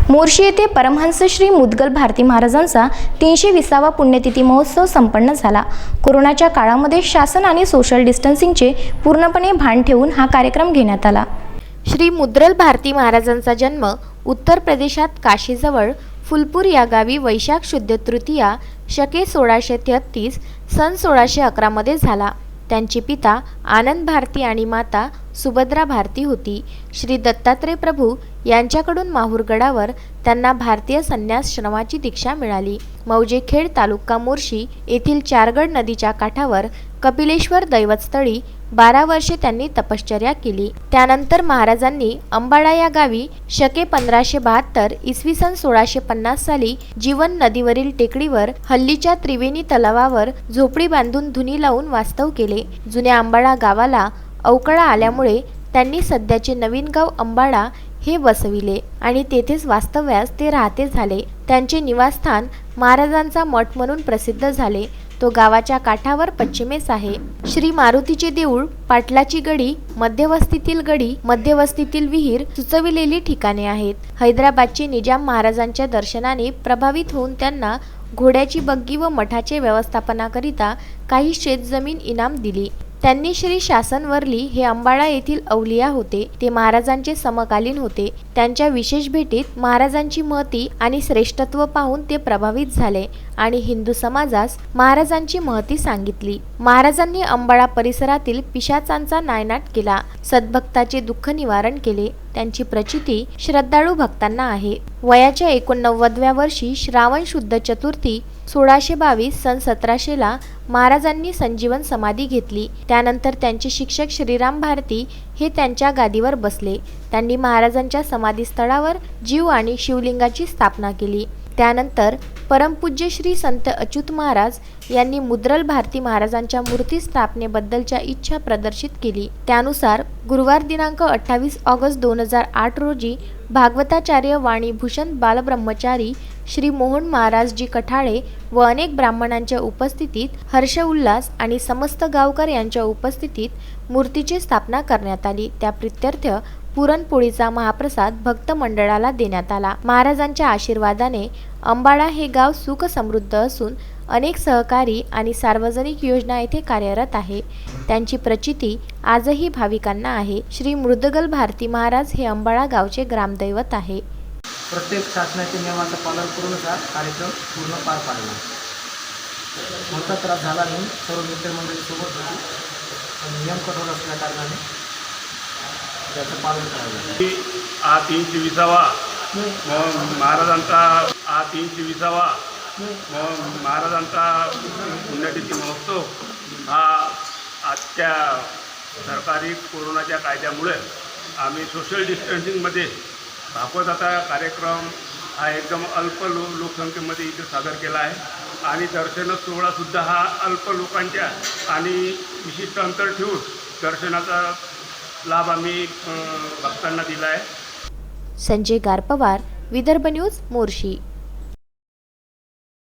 मोर्शी येथे परमहंस श्री मुद्गल भारती महाराजांचा 320वा पुण्यतिथी महोत्सव संपन्न झाला। कोरोनाच्या काळामध्ये शासन आणि सोशल डिस्टन्सिंगचे पूर्णपणे भान ठेवून हा कार्यक्रम घेण्यात आला। श्री मुद्गल भारती महाराजांचा जन्म उत्तर प्रदेशात काशीजवळ फुलपूर या गावी वैशाख शुद्ध तृतीया शके 1633 सन 1611 मध्ये झाला। त्यांचे पिता आनंद भारती आणि माता सुभद्रा भारती होती। श्री दत्तात्रय प्रभू यांच्याकडून माहूरगडावर त्यांना भारतीय संन्यासाश्रमाची दीक्षा मिळाली। मौजेखेड तालुका मोर्शी येथील चारगड नदीच्या काठावर कपिलेश्वर दैवतस्थळी 12 वर्षे त्यांनी तपश्चर्या केली। त्यानंतर महाराजांनी अंबाडा या गावी शके 1572 इसवी सन 1650 साली जीवन नदीवरील टेकडीवर हल्लीच्या त्रिवेणी तलावावर झोपडी बांधून धुनी लावून वास्तव केले। जुन्या अंबाडा गावाला अवकळा आल्यामुळे त्यांनी सध्याचे नवीन गाव अंबाडा हे वसविले आणि तेथेच वास्तव्यास ते राहते झाले। त्यांचे निवासस्थान महाराजांचा मठ म्हणून प्रसिद्ध झाले। तो गावाच्या काठावर पश्चिमेस आहे। श्री मारुतीचे देऊळ, पाटलाची गडी, मध्यवस्तीतील गडी, मध्यवस्तीतील विहीर सुचविलेली ठिकाणे आहेत। हैदराबादचे निजाम महाराजांच्या दर्शनाने प्रभावित होऊन त्यांना घोड्याची बग्गी व मठाचे व्यवस्थापनाकरिता काही शेतजमीन इनाम दिली। त्यांनी श्री शासनवर्ली हे अंबाडा येथील अवलिया होते। ते महाराजांचे समकालीन होते। त्यांच्या विशेष भेटीत महाराजांची महती आणि श्रेष्ठत्व पाहून ते प्रभावित झाले आणि हिंदू समाजास महाराजांची महती सांगितली। महाराजांनी अंबाडा परिसरातील पिशाचांचा नायनाट केला, सद्भक्ताचे दुःख निवारण केले। त्यांची प्रचिती श्रद्धाळू भक्तांना आहे। वयाच्या 89व्या वर्षी श्रावण शुद्ध चतुर्थी 1622 सन 1700 महाराजांनी संजीवन समाधी घेतली। त्यानंतर त्यांचे शिक्षक श्रीराम भारती हे त्यांच्या गादीवर बसले। त्यांनी महाराजांच्या समाधीस्थळावर जीव आणि शिवलिंगाची स्थापना केली। त्यानंतर परमपूज्य श्री संत अच्युत महाराज यांनी मुद्गल भारती महाराजांच्या मूर्ती स्थापनेबद्दलच्या इच्छा प्रदर्शित केली। त्यानुसार गुरुवार दिनांक 28 ऑगस्ट 2008 रोजी भागवताचार्य वाणीभूषण बालब्रह्मचारी श्री मोहन महाराजजी कठाळे व अनेक ब्राह्मणांच्या उपस्थितीत हर्ष उल्हास आणि समस्त गावकर यांच्या उपस्थितीत मूर्तीची स्थापना करण्यात आली। त्या प्रित्यर्थ पुरणपोळीचा महाप्रसाद भक्त मंडळाला देण्यात आला। महाराजांच्या आशीर्वादाने अंबाडा हे गाव सुख समृद्ध असून अनेक सहकारी आणि सार्वजनिक योजना येथे कार्यरत आहे। त्यांची प्रचिती आजही भाविकांना आहे। श्री मुद्गल भारती महाराज हे अंबाडा गावचे ग्रामदैवत आहे। प्रत्येक शासनाच्या नियमाचं पालन करूनच हा कार्यक्रम पूर्ण पार पाडला। मोठा त्रास झाला म्हणून सर्व मित्रमंडळीसोबत होती, पण नियम कठोर असल्या कारणाने त्याचं पालन करावं। हा 320वा महाराजांचा पुण्यतिथी महोत्सव हा आजच्या सरकारी कोरोनाच्या कायद्यामुळे आम्ही सोशल डिस्टन्सिंगमध्ये भागवताचा कार्यक्रम हा एकदम अल्प लोकसंख्येमध्ये इथे सादर केला आहे आणि दर्शन सोहळासुद्धा हा अल्प लोकांच्या आणि विशिष्ट अंतर ठेवून दर्शनाचा लाभ आम्ही भक्तांना दिला आहे। संजय गारपवार, विदर्भ न्यूज, मोर्शी।